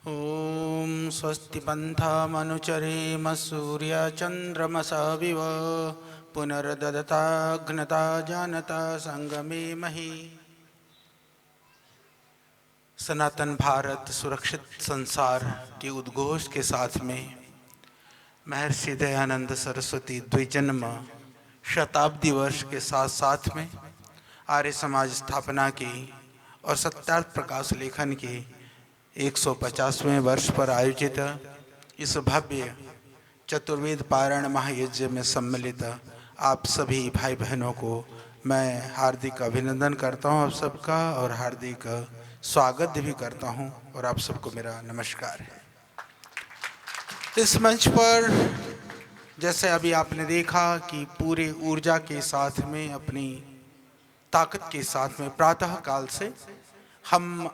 ॐ स्वस्ति पन्थामनुचरेम सूर्यचन्द्रमसा विव पुनर्ददताघ्नता जानता संगमे महि। सनातन भारत सुरक्षित संसार के उद्घोष के साथ में महर्षि दयानंद सरस्वती द्विजन्म शताब्दी वर्ष के साथ साथ में आर्य समाज स्थापना की और सत्यार्थ प्रकाश लेखन की 150वें वर्ष पर आयोजित इस भव्य चतुर्वेद पारायण महायज्ञ में सम्मिलित आप सभी भाई बहनों को मैं हार्दिक अभिनंदन करता हूं आप सबका और हार्दिक स्वागत भी करता हूं और आप सबको मेरा नमस्कार है। इस मंच पर जैसे अभी आपने देखा कि पूरे ऊर्जा के साथ में अपनी ताकत के साथ में प्रातः काल से हम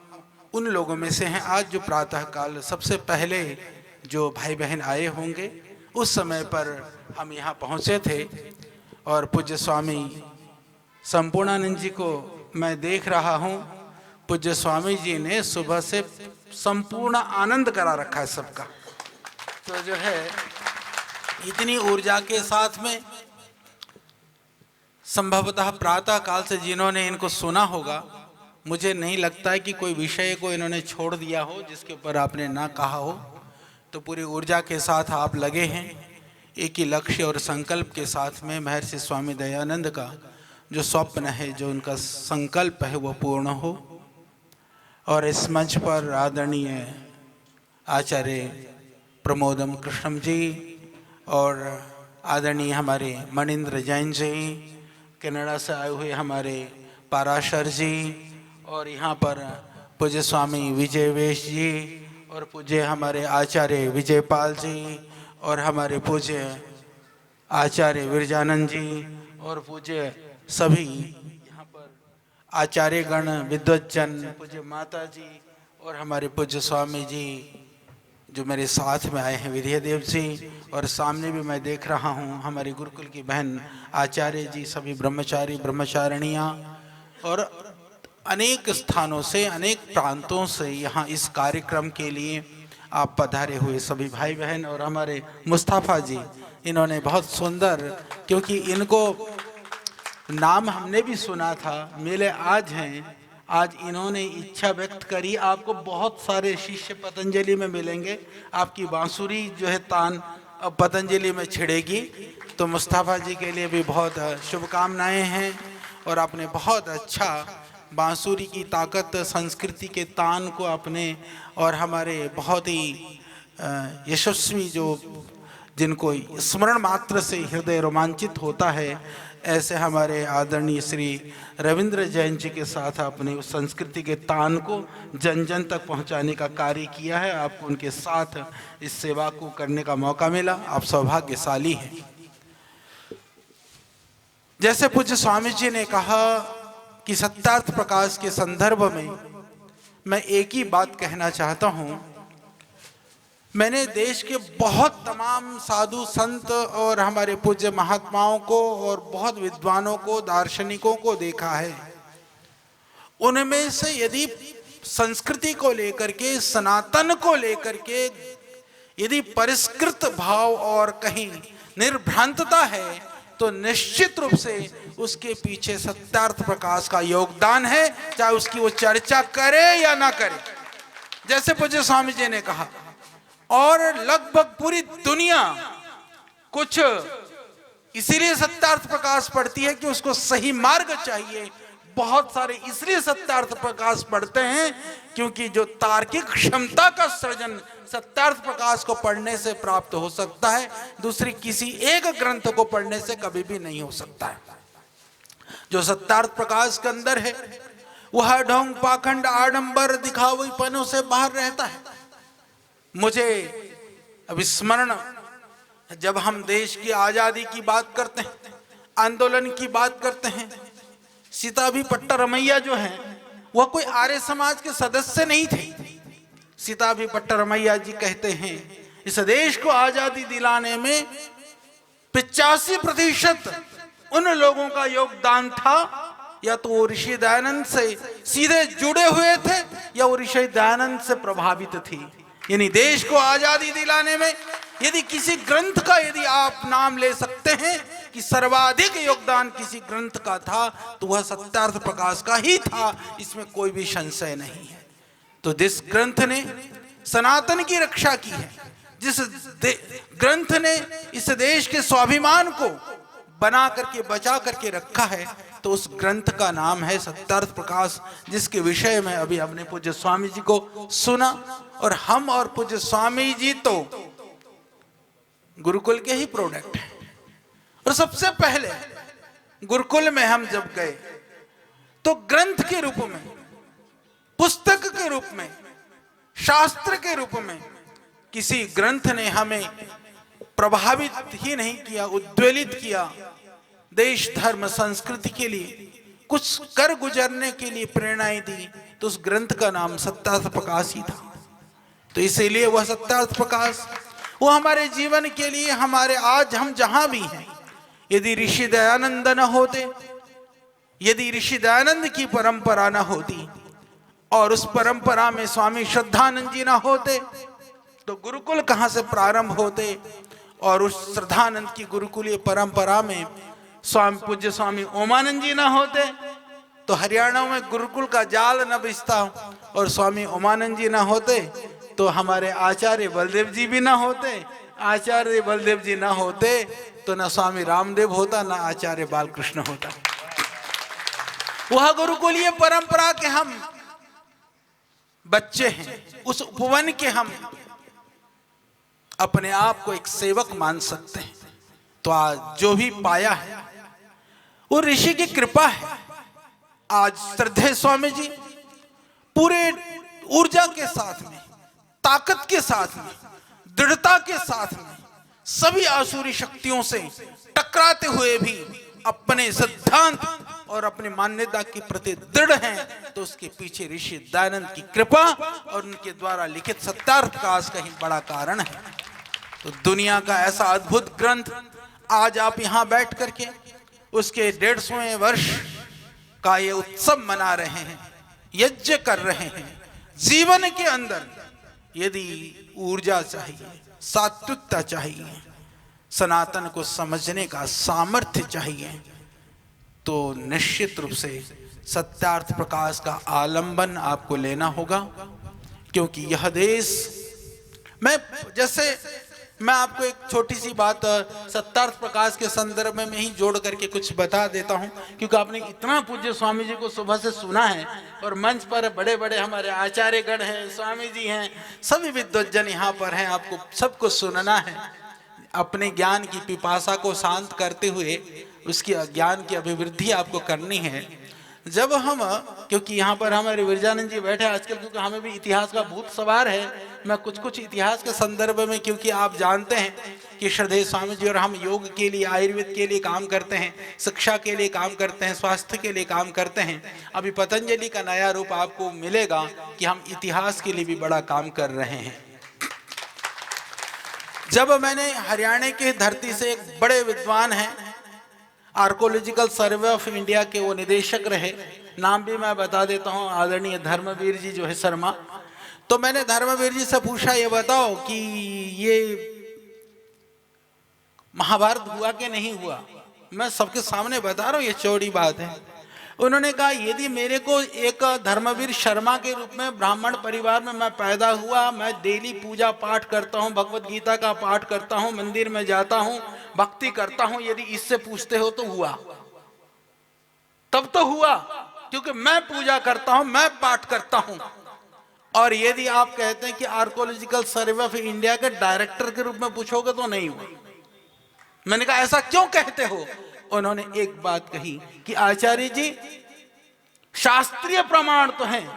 उन लोगों में से हैं आज जो प्रातः काल सबसे पहले जो भाई बहन आए होंगे उस समय पर हम यहाँ पहुँचे थे और पूज्य स्वामी संपूर्णानंद जी को मैं देख रहा हूँ। पूज्य स्वामी जी ने सुबह से संपूर्ण आनंद करा रखा है सबका। तो जो है इतनी ऊर्जा के साथ में संभवतः प्रातः काल से जिन्होंने इनको सुना होगा, मुझे नहीं लगता है कि कोई विषय को इन्होंने छोड़ दिया हो जिसके ऊपर आपने ना कहा हो। तो पूरी ऊर्जा के साथ आप लगे हैं एक ही लक्ष्य और संकल्प के साथ में महर्षि स्वामी दयानंद का जो स्वप्न है, जो उनका संकल्प है वो पूर्ण हो। और इस मंच पर आदरणीय आचार्य प्रमोदम कृष्णम जी और आदरणीय हमारे मणिंद्र जैन जी, कनाडा से आए हुए हमारे पाराशर जी और यहाँ पर पूज्य स्वामी विजय वेश जी और पूज्य हमारे आचार्य विजयपाल जी और हमारे पूज्य आचार्य विरजानंद जी और पूज्य सभी यहाँ पर आचार्य गण विद्वज्जन पूज्य माता जी और हमारे पूज्य स्वामी जी जो मेरे साथ में आए हैं विजय देव जी, और सामने भी मैं देख रहा हूँ हमारी गुरुकुल की बहन आचार्य जी, सभी ब्रह्मचारी ब्रह्मचारिणियाँ और अनेक स्थानों से अनेक प्रांतों से यहाँ इस कार्यक्रम के लिए आप पधारे हुए सभी भाई बहन और हमारे मुस्तफ़ा जी, इन्होंने बहुत सुंदर, क्योंकि इनको नाम हमने भी सुना था, मेले आज हैं, आज इन्होंने इच्छा व्यक्त करी। आपको बहुत सारे शिष्य पतंजलि में मिलेंगे, आपकी बांसुरी जो है तान अब पतंजलि में छिड़ेगी। तो मुस्तफ़ा जी के लिए भी बहुत शुभकामनाएं हैं और आपने बहुत अच्छा बांसुरी की ताकत संस्कृति के तान को अपने और हमारे बहुत ही यशस्वी जो जिनको स्मरण मात्र से हृदय रोमांचित होता है, ऐसे हमारे आदरणीय श्री रविंद्र जैन जी के साथ अपने उस संस्कृति के तान को जन जन तक पहुंचाने का कार्य किया है। आपको उनके साथ इस सेवा को करने का मौका मिला, आप सौभाग्यशाली हैं। जैसे पूज्य स्वामी जी ने कहा कि सत्यार्थ प्रकाश के संदर्भ में मैं एक ही बात कहना चाहता हूँ। मैंने देश के बहुत तमाम साधु संत और हमारे पूज्य महात्माओं को और बहुत विद्वानों को दार्शनिकों को देखा है। उनमें से यदि संस्कृति को लेकर के, सनातन को लेकर के यदि परिष्कृत भाव और कहीं निर्भ्रांतता है तो निश्चित रूप से उसके पीछे सत्यार्थ प्रकाश का योगदान है, चाहे उसकी वो चर्चा करे या ना करे। जैसे पूज्य स्वामी जी ने कहा, और लगभग पूरी दुनिया कुछ इसीलिए सत्यार्थ प्रकाश पढ़ती है कि उसको सही मार्ग चाहिए। बहुत सारे इसलिए सत्यार्थ प्रकाश पढ़ते हैं क्योंकि जो तार्किक क्षमता का सृजन सत्यार्थ प्रकाश को पढ़ने से प्राप्त हो सकता है, दूसरी किसी एक ग्रंथ को पढ़ने से कभी भी नहीं हो सकता है। जो सत्यार्थ प्रकाश के अंदर है वह ढोंग पाखंड आडंबर दिखावईपनों से बाहर रहता है। मुझे अभी स्मरण, जब हम देश की आजादी की बात करते हैं, आंदोलन की बात करते हैं, सीताभी पट्टरमैया जो है वह कोई आर्य समाज के सदस्य नहीं थे। सीताभी पट्टरमैया जी कहते हैं इस देश को आजादी दिलाने में 85% उन लोगों का योगदान था, या तो वो ऋषि दयानंद से सीधे जुड़े हुए थे या वो ऋषि दयानंद से प्रभावित थी। यानी देश को आजादी दिलाने में यदि किसी ग्रंथ का यदि आप नाम ले सकते हैं कि सर्वाधिक योगदान किसी ग्रंथ का था तो वह सत्यार्थ प्रकाश का ही था, इसमें कोई भी संशय नहीं है। तो जिस ग्रंथ ने सनातन की रक्षा की है, जिस ग्रंथ ने इस देश के स्वाभिमान को बना करके बचा करके रखा है, तो उस ग्रंथ का नाम है सत्यार्थ प्रकाश, जिसके विषय में अभी अपने पूज्य स्वामी जी को सुना। और हम और पूज्य स्वामी जी तो गुरुकुल के ही प्रोडक्ट हैं। और सबसे पहले गुरुकुल में हम जब गए तो ग्रंथ के रूप में, पुस्तक के रूप में, शास्त्र के रूप में किसी ग्रंथ ने हमें प्रभावित ही नहीं किया, उद्वेलित किया। देश धर्म संस्कृति के लिए कुछ कर गुजरने के लिए प्रेरणाएं दी, तो उस ग्रंथ का नाम सत्यार्थ प्रकाश ही था। तो इसीलिए वह सत्यार्थ प्रकाश वो हमारे जीवन के लिए, हमारे आज हम जहां भी हैं, यदि ऋषि दयानंद न होते, यदि ऋषि दयानंद की परंपरा न होती और उस परंपरा में स्वामी श्रद्धानंद जी न होते, तो गुरुकुल कहां से प्रारंभ होते। और उस श्रद्धानंद की गुरुकुलीय परंपरा में स्वामी पूज्य स्वामी ओमानंद जी न होते तो हरियाणा में गुरुकुल का जाल न बिछता, और स्वामी ओमानंद जी न होते तो हमारे आचार्य बलदेव जी भी ना होते, आचार्य बलदेव जी ना होते तो न स्वामी रामदेव होता, न आचार्य बालकृष्ण होता। वह गुरुकुलीय परंपरा के हम बच्चे हैं, उस उपवन के हम अपने आप को एक सेवक मान सकते हैं। तो आज जो भी पाया है वो ऋषि की कृपा है। आज श्रद्धेय स्वामी जी पूरे ऊर्जा के साथ में, ताकत के साथ में, दृढ़ता के साथ में सभी आसुरी शक्तियों से टकराते हुए भी अपने सिद्धांत और अपनी मान्यता के प्रति दृढ़ हैं। तो उसके पीछे ऋषि दयानंद की कृपा और उनके द्वारा लिखित सत्यार्थ प्रकाश का ही बड़ा कारण है। तो दुनिया का ऐसा अद्भुत ग्रंथ आज आप यहाँ बैठ करके उसके 150वें वर्ष का ये उत्सव मना रहे हैं, यज्ञ कर रहे हैं। जीवन के अंदर यदि ऊर्जा चाहिए, सात्विकता चाहिए, सनातन को समझने का सामर्थ्य चाहिए, तो निश्चित रूप से सत्यार्थ प्रकाश का आलंबन आपको लेना होगा। क्योंकि यह देश, मैं आपको एक छोटी सी बात सत्यार्थ प्रकाश के संदर्भ में ही जोड़ करके कुछ बता देता हूं, क्योंकि आपने इतना पूज्य स्वामी जी को सुबह से सुना है और मंच पर बड़े बड़े हमारे आचार्यगण हैं, स्वामी जी हैं, सभी विद्वज्जन यहाँ पर हैं, आपको सबको सुनना है। अपने ज्ञान की पिपासा को शांत करते हुए उसकी ज्ञान की अभिवृद्धि आपको करनी है। जब हम, क्योंकि यहाँ पर हमारे विरजानंद जी बैठे आजकल, क्योंकि हमें भी इतिहास का भूत सवार है, मैं कुछ इतिहास के संदर्भ में, क्योंकि आप जानते हैं कि श्रद्धेय स्वामी जी और हम योग के लिए, आयुर्वेद के लिए काम करते हैं, शिक्षा के लिए काम करते हैं, स्वास्थ्य के लिए काम करते हैं। अभी पतंजलि का नया रूप आपको मिलेगा कि हम इतिहास के लिए भी बड़ा काम कर रहे हैं। जब मैंने हरियाणा के धरती से एक बड़े विद्वान हैं, आर्कोलॉजिकल सर्वे ऑफ इंडिया के वो निदेशक रहे, नाम भी मैं बता देता हूँ, आदरणीय धर्मवीर जी जो है शर्मा। तो मैंने धर्मवीर जी से पूछा, ये बताओ कि ये महाभारत हुआ कि नहीं हुआ। मैं सबके सामने बता रहा हूँ, ये चौड़ी बात है। उन्होंने कहा, यदि मेरे को एक धर्मवीर शर्मा के रूप में ब्राह्मण परिवार में मैं पैदा हुआ, मैं डेली पूजा पाठ करता हूँ, भगवत गीता का पाठ करता हूँ, मंदिर में जाता हूँ, भक्ति करता हूँ, यदि इससे पूछते हो तो हुआ, तब तो हुआ, क्योंकि मैं पूजा करता हूँ, मैं पाठ करता हूँ। और यदि आप कहते हैं कि आर्कोलॉजिकल सर्वे ऑफ इंडिया के डायरेक्टर के रूप में पूछोगे तो नहीं हुआ। मैंने कहा, ऐसा क्यों कहते हो। उन्होंने एक बात कही कि आचार्य जी, शास्त्रीय प्रमाण तो हैं,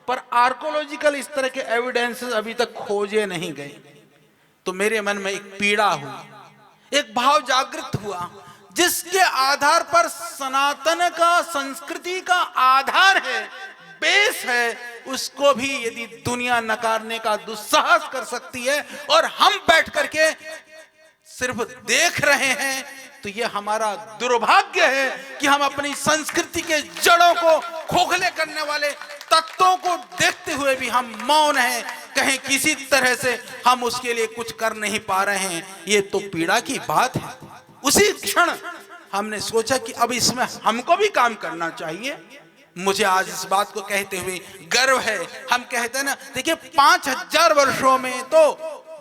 पर आर्कोलॉजिकल इस तरह के एविडेंसेस अभी तक खोजे नहीं गए। तो मेरे मन में एक पीड़ा हुई, एक भाव जागृत हुआ, जिसके आधार पर सनातन का, संस्कृति का आधार है, बेस है, उसको भी यदि दुनिया नकारने का दुस्साहस कर सकती है, और हम बैठ करके सिर्फ देख रहे हैं तो ये हमारा दुर्भाग्य है कि हम अपनी संस्कृति के जड़ों को खोखले करने वाले तत्वों को देखते हुए भी हम मौन हैं। कहीं किसी तरह से हम उसके लिए कुछ कर नहीं पा रहे हैं, ये तो पीड़ा की बात है। उसी क्षण हमने सोचा कि अब इसमें हमको भी काम करना चाहिए। मुझे आज इस बात को कहते हुए गर्व है। हम कहते हैं ना, देखिए 5000 वर्षों में तो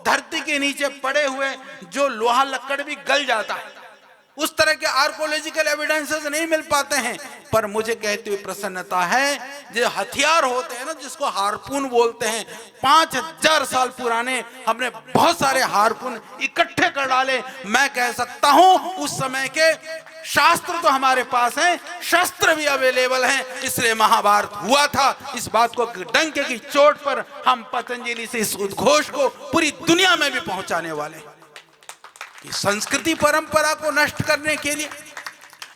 धरती के नीचे पड़े हुए जो लोहा लक्कड़ भी गल जाता है, उस तरह के आर्कोलॉजिकल एविडेंसेस नहीं मिल पाते हैं। पर मुझे कहते हुए प्रसन्नता है, जो हथियार होते हैं ना, जिसको हारपून बोलते हैं, 5000 साल पुराने हमने बहुत सारे हारपून इकट्ठे कर डाले। मैं कह सकता हूं उस समय के शास्त्र तो हमारे पास हैं, शस्त्र भी अवेलेबल हैं, इसलिए महाभारत हुआ था। इस बात को डंके की चोट पर हम पतंजलि से इस उद्घोष को पूरी दुनिया में भी पहुंचाने वाले हैं कि संस्कृति परंपरा को नष्ट करने के लिए।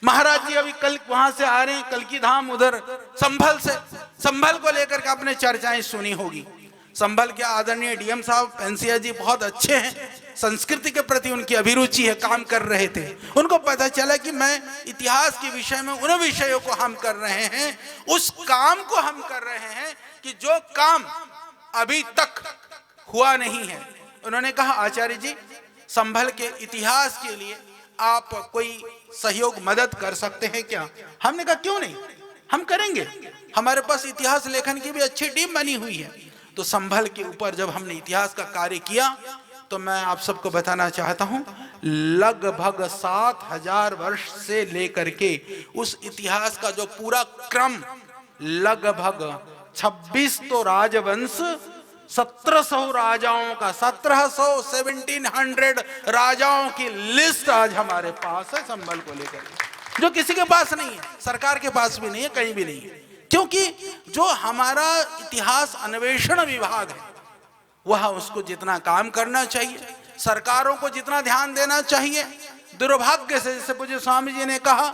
महाराज जी अभी कल वहां से आ रहे हैं, कल्की धाम उधर संभल से। संभल को लेकर के आपने चर्चाएं सुनी होगी। संभल के आदरणीय डीएम साहब पेंसिया जी बहुत अच्छे हैं, संस्कृति के प्रति उनकी अभिरुचि है, काम कर रहे थे। उनको पता चला कि मैं इतिहास के विषय में उन विषयों को हम कर रहे हैं, उस काम को हम कर रहे हैं कि जो काम अभी तक हुआ नहीं है। उन्होंने कहा, आचार्य जी संभल के इतिहास के लिए आप कोई सहयोग मदद कर सकते हैं क्या? हमने कहा क्यों नहीं, हम करेंगे, हमारे पास इतिहास लेखन की भी अच्छी टीम बनी हुई है। तो संभल के ऊपर जब हमने इतिहास का कार्य किया तो मैं आप सबको बताना चाहता हूं, लगभग 7000 वर्ष से लेकर के उस इतिहास का जो पूरा क्रम, लगभग 26 तो राजवंश, 1700 राजाओं का, 1700 राजाओं की लिस्ट आज हमारे पास है संभल को लेकर, जो किसी के पास नहीं है, सरकार के पास भी नहीं है, कहीं भी नहीं है। क्योंकि जो हमारा इतिहास अन्वेषण विभाग है, वह उसको जितना काम करना चाहिए, सरकारों को जितना ध्यान देना चाहिए, दुर्भाग्य से जैसे पूज्य स्वामी जी ने कहा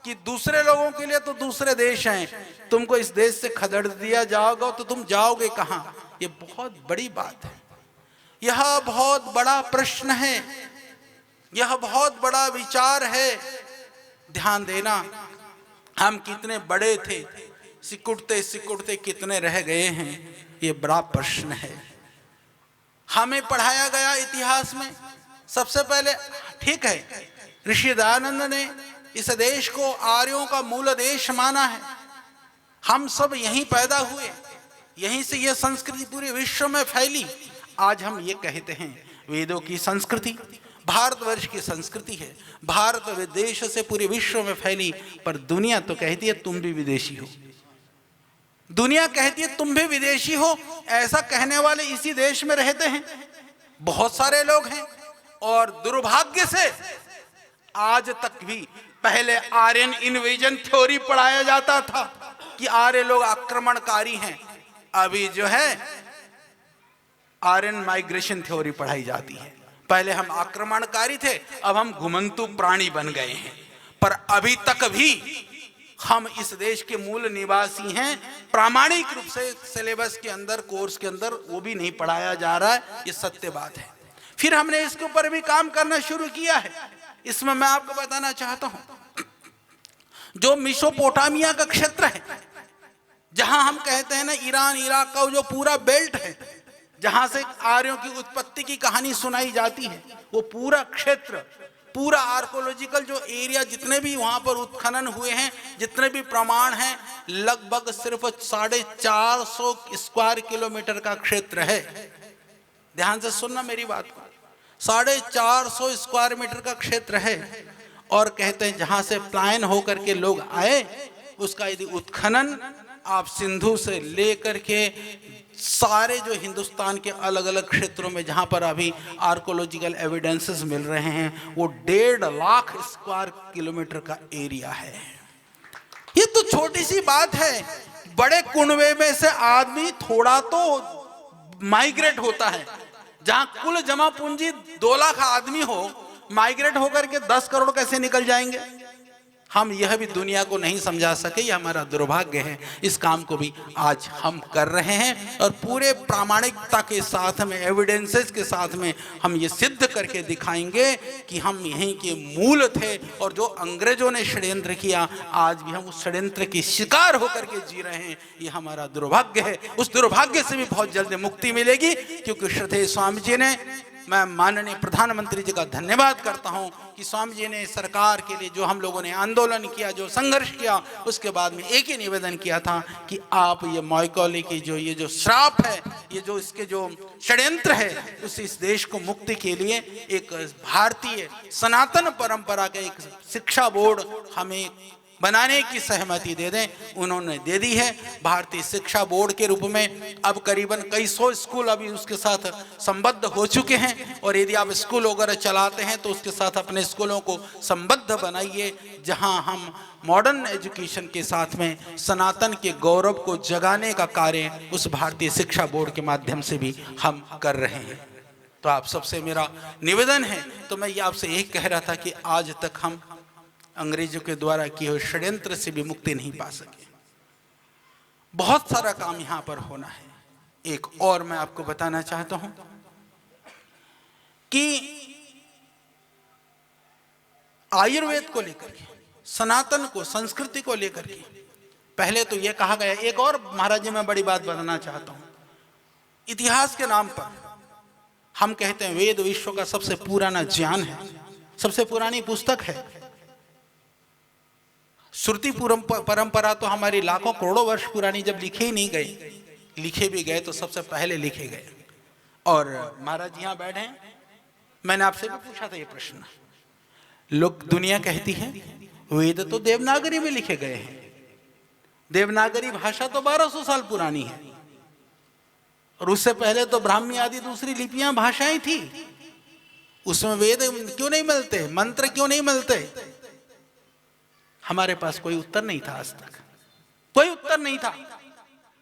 कि दूसरे लोगों के लिए तो दूसरे देश हैं, तुमको इस देश से खदेड़ दिया जाओगे तो तुम जाओगे कहां? ये बहुत बड़ी बात है, यह बहुत बड़ा प्रश्न है, यह बहुत बड़ा विचार है। ध्यान देना, हम कितने बड़े थे, सिकुड़ते सिकुड़ते कितने रह गए हैं, ये बड़ा प्रश्न है। हमें पढ़ाया गया इतिहास में सबसे पहले, ठीक है, ऋषि दयानंद ने इस देश को आर्यों का मूल देश माना है। हम सब यहीं पैदा हुए, यहीं से यह संस्कृति पूरे विश्व में फैली। आज हम ये कहते हैं वेदों की संस्कृति भारतवर्ष की संस्कृति है, भारत विदेश से पूरे विश्व में फैली, पर दुनिया तो कहती है तुम भी विदेशी हो। दुनिया कहती है तुम भी विदेशी हो। ऐसा कहने वाले इसी देश में रहते हैं, बहुत सारे लोग हैं। और दुर्भाग्य से आज तक भी, पहले आर्यन इन्वेजन थ्योरी पढ़ाया जाता था कि आर्य लोग आक्रमणकारी हैं, अभी जो है आर्यन माइग्रेशन थ्योरी पढ़ाई जाती है। पहले हम आक्रमणकारी थे, अब हम घुमंतु प्राणी बन गए हैं, पर अभी तक भी हम इस देश के मूल निवासी हैं। प्रामाणिक रूप से सिलेबस के अंदर, कोर्स के अंदर वो भी नहीं पढ़ाया जा रहा है, ये सत्य बात है। फिर हमने इसके ऊपर भी काम करना शुरू किया है। इसमें मैं आपको बताना चाहता हूं, जो मेसोपोटामिया का क्षेत्र है, जहां हम कहते हैं ना ईरान इराक का जो पूरा बेल्ट है, जहां से आर्यों की उत्पत्ति की कहानी सुनाई जाती है, वो पूरा क्षेत्र, पूरा आर्कोलॉजिकल जो एरिया, जितने भी वहां पर उत्खनन हुए हैं, जितने भी प्रमाण हैं, लगभग सिर्फ 450 स्क्वायर किलोमीटर का क्षेत्र है। ध्यान से सुनना मेरी बात को, 450 स्क्वायर मीटर का क्षेत्र है। और कहते हैं जहां से पलायन होकर के लोग आए, उसका यदि उत्खनन आप सिंधु से लेकर के सारे जो हिंदुस्तान के अलग अलग क्षेत्रों में जहां पर अभी आर्कोलॉजिकल एविडेंसेस मिल रहे हैं, वो 1.5 लाख स्क्वायर किलोमीटर का एरिया है। ये तो छोटी सी बात है। बड़े कुनबे में से आदमी थोड़ा तो माइग्रेट होता है। जहां कुल जमा पूंजी 2 लाख आदमी हो, माइग्रेट होकर के 10 करोड़ कैसे निकल जाएंगे? हम यह भी दुनिया को नहीं समझा सके, यह हमारा दुर्भाग्य है। इस काम को भी आज हम कर रहे हैं और पूरे प्रामाणिकता के साथ में, एविडेंसेस के साथ में हम ये सिद्ध करके दिखाएंगे कि हम यहीं के मूल थे और जो अंग्रेजों ने षड्यंत्र किया आज भी हम उस षड्यंत्र के शिकार होकर के जी रहे हैं। ये हमारा दुर्भाग्य है। उस दुर्भाग्य से भी बहुत जल्द मुक्ति मिलेगी, क्योंकि श्रद्धेय स्वामी जी ने, मैं माननीय प्रधानमंत्री जी का धन्यवाद करता हूं कि स्वामी जी ने सरकार के लिए जो हम लोगों ने आंदोलन किया, जो संघर्ष किया, उसके बाद में एक ही निवेदन किया था कि आप ये मैकॉले की ये जो श्राप है, ये जो इसके जो षड्यंत्र है, उस इस देश को मुक्ति के लिए एक भारतीय सनातन परंपरा का एक शिक्षा बोर्ड हमें बनाने की सहमति दे दें। उन्होंने दे दी है। भारतीय शिक्षा बोर्ड के रूप में अब करीबन कई सौ स्कूल अभी उसके साथ संबद्ध हो चुके हैं और यदि आप स्कूल वगैरह चलाते हैं तो उसके साथ अपने स्कूलों को संबद्ध बनाइए, जहां हम मॉडर्न एजुकेशन के साथ में सनातन के गौरव को जगाने का कार्य उस भारतीय शिक्षा बोर्ड के माध्यम से भी हम कर रहे हैं। तो आप सबसे मेरा निवेदन है, तो मैं ये आपसे यही कह रहा था कि आज तक हम अंग्रेजों के द्वारा किए हुए षड्यंत्र से भी मुक्ति नहीं पा सके। बहुत सारा काम यहां पर होना है। एक और मैं आपको बताना चाहता हूं कि आयुर्वेद को लेकर के, सनातन को, संस्कृति को लेकर के पहले तो यह कहा गया। एक और महाराज जी मैं बड़ी बात बताना चाहता हूं। इतिहास के नाम पर हम कहते हैं वेद विश्व का सबसे पुराना ज्ञान है, सबसे पुरानी पुस्तक है। श्रुति परंपरा तो हमारी लाखों करोड़ों वर्ष पुरानी, जब लिखे ही नहीं गए, लिखे भी गए तो सबसे पहले लिखे गए। और महाराज यहाँ बैठे हैं, मैंने आपसे भी पूछा था ये प्रश्न। लोग, दुनिया कहती है वेद तो देवनागरी में लिखे गए हैं। देवनागरी भाषा तो 1200 साल पुरानी है और उससे पहले तो ब्राह्मी आदि दूसरी लिपियां भाषाएं थी। उसमें वेद क्यों नहीं मिलते, मंत्र क्यों नहीं मिलते? हमारे पास कोई उत्तर नहीं था, आज तक कोई उत्तर नहीं था।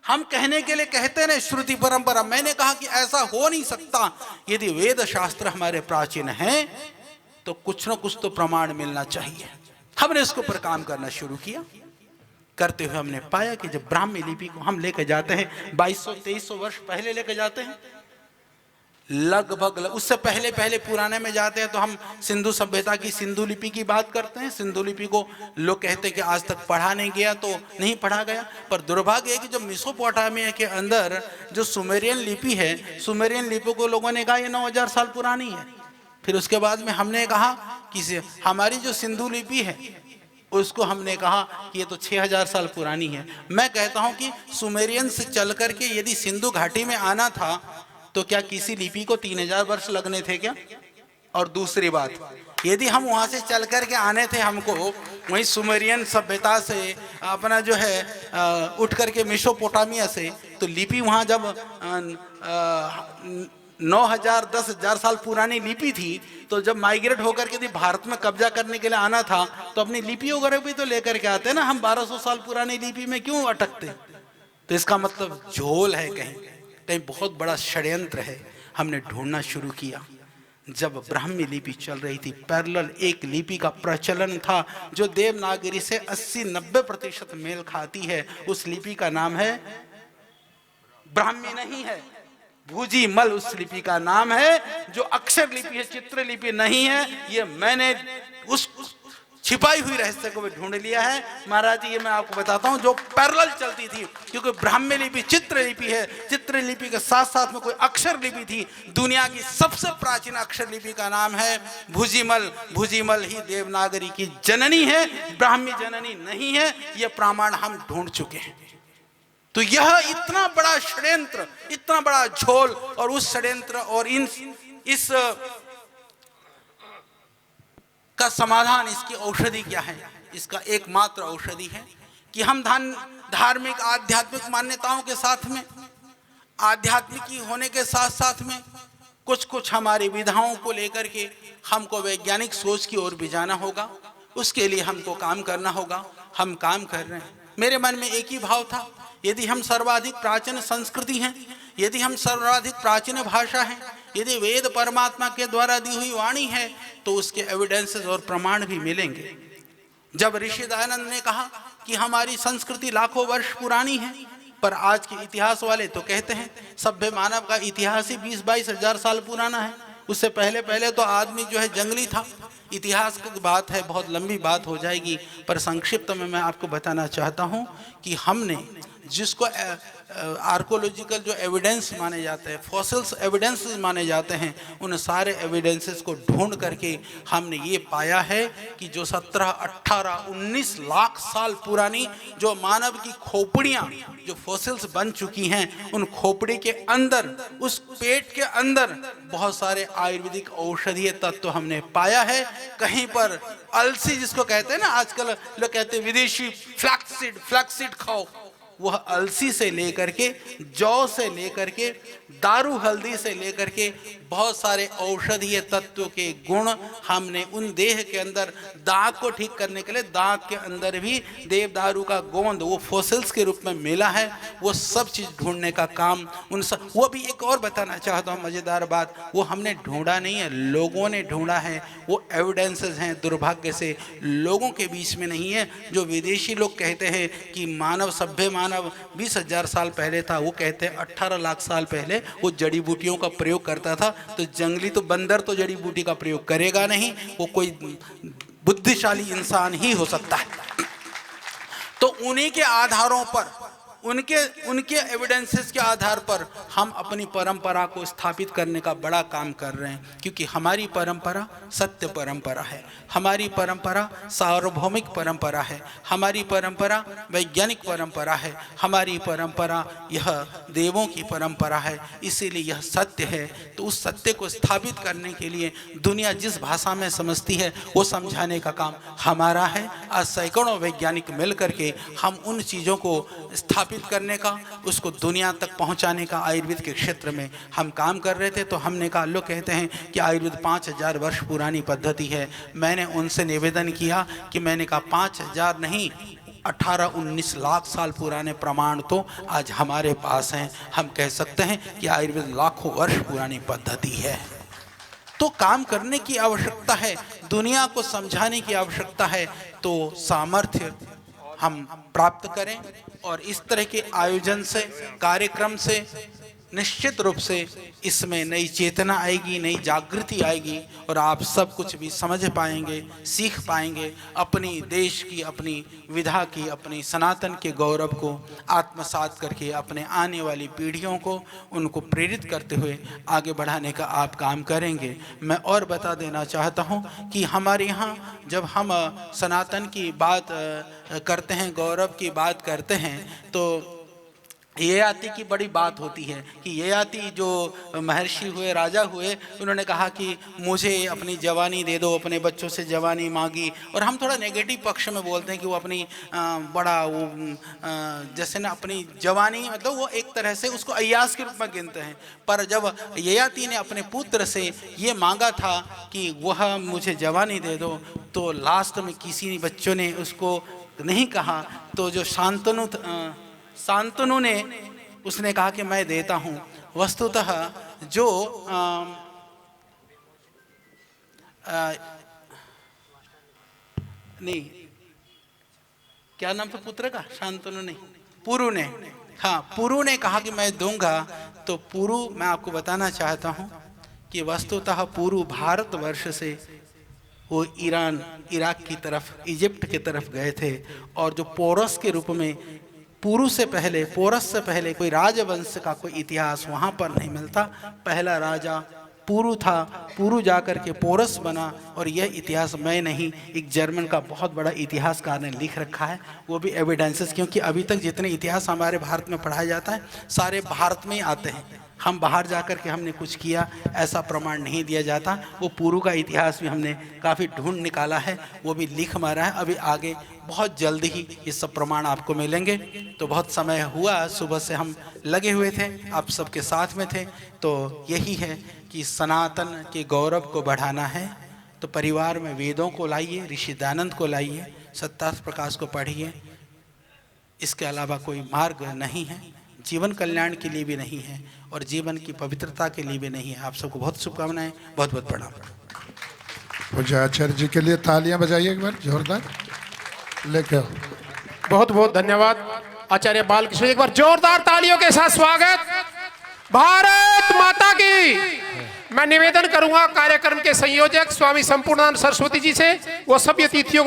हम कहने के लिए कहते रहे श्रुति परंपरा। मैंने कहा कि ऐसा हो नहीं सकता। यदि वेद शास्त्र हमारे प्राचीन हैं तो कुछ न कुछ तो प्रमाण मिलना चाहिए। हमने इसके ऊपर काम करना शुरू किया। करते हुए हमने पाया कि जब ब्राह्मी लिपि को हम लेकर जाते हैं, 2200-2300 वर्ष पहले लेकर जाते हैं, लगभग उससे पहले पुराने में जाते हैं तो हम सिंधु सभ्यता की सिंधु लिपि की बात करते हैं। सिंधु लिपि को लोग कहते हैं कि आज तक पढ़ा नहीं गया, तो नहीं पढ़ा गया। पर दुर्भाग्य है कि जो मेसोपोटामिया के अंदर जो सुमेरियन लिपि है, सुमेरियन लिपि को लोगों ने कहा ये 9000 साल पुरानी है। फिर उसके बाद में हमने कहा कि हमारी जो सिंधु लिपि है उसको हमने कहा कि ये तो 6000 साल पुरानी है। मैं कहता हूँ कि सुमेरियन से चल करके यदि सिंधु घाटी में आना था तो क्या किसी लिपि को 3000 वर्ष लगने थे क्या? और दूसरी बात, यदि हम वहाँ से चल कर के आने थे, हमको वहीं सुमेरियन सभ्यता से अपना जो है उठ करके मेसोपोटामिया से, तो लिपि वहाँ जब 9000 10,000 साल पुरानी लिपि थी, तो जब माइग्रेट होकर के यदि भारत में कब्जा करने के लिए आना था तो अपनी लिपि वगैरह भी तो लेकर के आते ना। हम 1200 साल पुरानी लिपि में क्यों अटकते? तो इसका मतलब झोल है, कहीं कहीं बहुत बड़ा षड्यंत्र है। हमने ढूंढना शुरू किया। जब ब्राह्मी लिपि चल रही थी, पैरेलल एक लिपि का प्रचलन था जो देवनागरी से 80-90% मेल खाती है। उस लिपि का नाम है ब्राह्मी, नहीं है भूजीमल। उस लिपि का नाम है, जो अक्षर लिपि है, चित्र लिपि नहीं है। ये मैंने उस छिपाई हुई रहस्य को भी ढूंढ लिया है महाराज जी। ये मैं आपको बताता हूँ, जो पैरेलल चलती थी, क्योंकि ब्राह्मी लिपि चित्र लिपि है। चित्र लिपि के साथ साथ में कोई अक्षर लिपि थी। दुनिया की सबसे प्राचीन अक्षर लिपि का नाम है भूजीमल। भूजीमल ही देवनागरी की जननी है, ब्राह्मी जननी नहीं है। यह प्रमाण हम ढूंढ चुके हैं। तो यह इतना बड़ा षड्यंत्र, इतना बड़ा झोल, और उस षड्यंत्र और इस का समाधान, इसकी औषधि क्या है? इसका एकमात्र औषधि है कि हम धार्मिक आध्यात्मिक मान्यताओं के साथ में, आध्यात्मिक होने के साथ साथ में कुछ हमारी विधाओं को लेकर के हमको वैज्ञानिक सोच की ओर भी जाना होगा। उसके लिए हमको काम करना होगा। हम काम कर रहे हैं। मेरे मन में एक ही भाव था, यदि हम सर्वाधिक प्राचीन संस्कृति हैं, यदि हम सर्वाधिक प्राचीन भाषा हैं, यदि वेद परमात्मा के द्वारा दी हुई वाणी है, तो उसके एविडेंसेस और प्रमाण भी मिलेंगे। जब ऋषि दयानंद ने कहा कि हमारी संस्कृति लाखों वर्ष पुरानी है, पर आज के इतिहास वाले तो कहते हैं सभ्य मानव का इतिहास ही 20-22 हजार साल पुराना है। उससे पहले तो आदमी जो है जंगली था। इतिहास की बात है, बहुत लंबी बात हो जाएगी, पर संक्षिप्त में मैं आपको बताना चाहता हूँ कि हमने जिसको आर्कोलॉजिकल जो एविडेंस माने जाते हैं, फॉसिल्स एविडेंसेस माने जाते हैं, उन सारे एविडेंसेस को ढूंढ करके हमने ये पाया है कि जो 17, 18, 19 लाख साल पुरानी जो मानव की खोपड़ियाँ जो फॉसिल्स बन चुकी हैं, उन खोपड़ी के अंदर, उस पेट के अंदर बहुत सारे आयुर्वेदिक औषधीय तत्व हमने पाया है। कहीं पर अलसी जिसको कहते हैं ना, आजकल लोग कहते हैं विदेशी फ्लैक्सीड खाओ, वह अलसी से लेकर के, जौ से लेकर के, दारू हल्दी से लेकर के बहुत सारे औषधीय तत्व के गुण हमने उन देह के अंदर, दाग को ठीक करने के लिए दाग के अंदर भी देवदारू का गोंद वो फॉसिल्स के रूप में मिला है। वो सब चीज़ ढूंढने का काम उन सब, वो भी एक और बताना चाहता हूँ मज़ेदार बात, वो हमने ढूंढा नहीं है, लोगों ने ढूंढा है। वो एविडेंसेस हैं, दुर्भाग्य से लोगों के बीच में नहीं है। जो विदेशी लोग कहते हैं कि मानव सभ्य मानव 20,000 साल पहले था, वो कहते हैं 18 लाख साल पहले वो जड़ी बूटियों का प्रयोग करता था। तो जंगली तो बंदर तो जड़ी बूटी का प्रयोग करेगा नहीं, वो कोई बुद्धिशाली इंसान ही हो सकता है। तो उन्हीं के आधारों पर, उनके एविडेंसेस के आधार पर हम अपनी परंपरा को स्थापित करने का बड़ा काम कर रहे हैं, क्योंकि हमारी परंपरा सत्य परंपरा है, हमारी परंपरा सार्वभौमिक परंपरा है, हमारी परंपरा वैज्ञानिक परंपरा है, हमारी परंपरा यह देवों की परंपरा है। इसीलिए यह सत्य है। तो उस सत्य को स्थापित करने के लिए दुनिया जिस भाषा में समझती है वो समझाने का काम हमारा है। आज सैकड़ों वैज्ञानिक मिल करके हम उन चीज़ों को स्थापित करने का, उसको दुनिया तक पहुंचाने का आयुर्वेद के क्षेत्र में हम काम कर रहे थे। तो हमने कहा, लोग कहते हैं कि आयुर्वेद 5,000 वर्ष पुरानी पद्धति है। मैंने उनसे निवेदन किया कि मैंने कहा 5,000 नहीं, 18-19 लाख साल पुराने प्रमाण तो आज हमारे पास हैं। हम कह सकते हैं कि आयुर्वेद लाखों वर्ष पुरानी पद्धति है। तो काम करने की आवश्यकता है, दुनिया को समझाने की आवश्यकता है। तो सामर्थ्य हम प्राप्त करें और इस तरह के आयोजन से, कार्यक्रम से निश्चित रूप से इसमें नई चेतना आएगी, नई जागृति आएगी और आप सब कुछ भी समझ पाएंगे, सीख पाएंगे, अपनी देश की, अपनी विधा की, अपनी सनातन के गौरव को आत्मसात करके अपने आने वाली पीढ़ियों को उनको प्रेरित करते हुए आगे बढ़ाने का आप काम करेंगे। मैं और बता देना चाहता हूँ कि हमारे यहाँ जब हम सनातन की बात करते हैं, गौरव की बात करते हैं, तो ययाति की बड़ी बात होती है कि ययाति जो महर्षि हुए, राजा हुए, उन्होंने कहा कि मुझे अपनी जवानी दे दो, अपने बच्चों से जवानी मांगी। और हम थोड़ा नेगेटिव पक्ष में बोलते हैं कि वो अपनी बड़ा वो जैसे ना अपनी जवानी, मतलब वो एक तरह से उसको अय्यास के रूप में गिनते हैं। पर जब ययाति ने अपने पुत्र से ये मांगा था कि वह मुझे जवानी दे दो, तो लास्ट में किसी बच्चों ने उसको नहीं कहा। तो जो शांतनु ने उसने कहा कि मैं देता हूँ। वस्तुतः जो नहीं, क्या नाम था पुत्र का? शांतनु नहीं, पुरु ने, हाँ, पुरु ने कहा कि मैं दूंगा। तो पुरु, मैं आपको बताना चाहता हूँ कि वस्तुतः पुरु भारतवर्ष से वो ईरान, इराक की तरफ, इजिप्ट की तरफ गए थे। और जो पोरस के रूप में, पुरु से पहले, पोरस से पहले कोई राजवंश का कोई इतिहास वहाँ पर नहीं मिलता। पहला राजा पुरु था, पुरु जाकर के पोरस बना। और यह इतिहास मैं नहीं, एक जर्मन का बहुत बड़ा इतिहासकार ने लिख रखा है, वो भी एविडेंसेस। क्योंकि अभी तक जितने इतिहास हमारे भारत में पढ़ाया जाता है सारे भारत में ही आते हैं। हम बाहर जाकर के हमने कुछ किया ऐसा प्रमाण नहीं दिया जाता। वो पुरु का इतिहास भी हमने काफ़ी ढूंढ निकाला है, वो भी लिख मारा है। अभी आगे बहुत जल्दी ही ये सब प्रमाण आपको मिलेंगे। तो बहुत समय हुआ, सुबह से हम लगे हुए थे, आप सबके साथ में थे। तो यही है कि सनातन के गौरव को बढ़ाना है तो परिवार में वेदों को लाइए, ऋषि दयानंद को लाइए, सत्तार्थ प्रकाश को पढ़िए। इसके अलावा कोई मार्ग नहीं है, जीवन कल्याण के लिए भी नहीं है और जीवन की पवित्रता के लिए भी नहीं है। आप सबको बहुत शुभकामनाएं, बहुत बहुत प्रणाम। पूज्य आचार्य जी के लिए तालियां बजाइए एक बार जोरदार। लेके आओ। बहुत बहुत धन्यवाद आचार्य बालकृष्ण। एक बार जोरदार तालियों के साथ स्वागत। भारत माता की। मैं निवेदन करूंगा कार्यक्रम के संयोजक स्वामी संपूर्णानंद सरस्वती जी से, वो सभी अतिथियों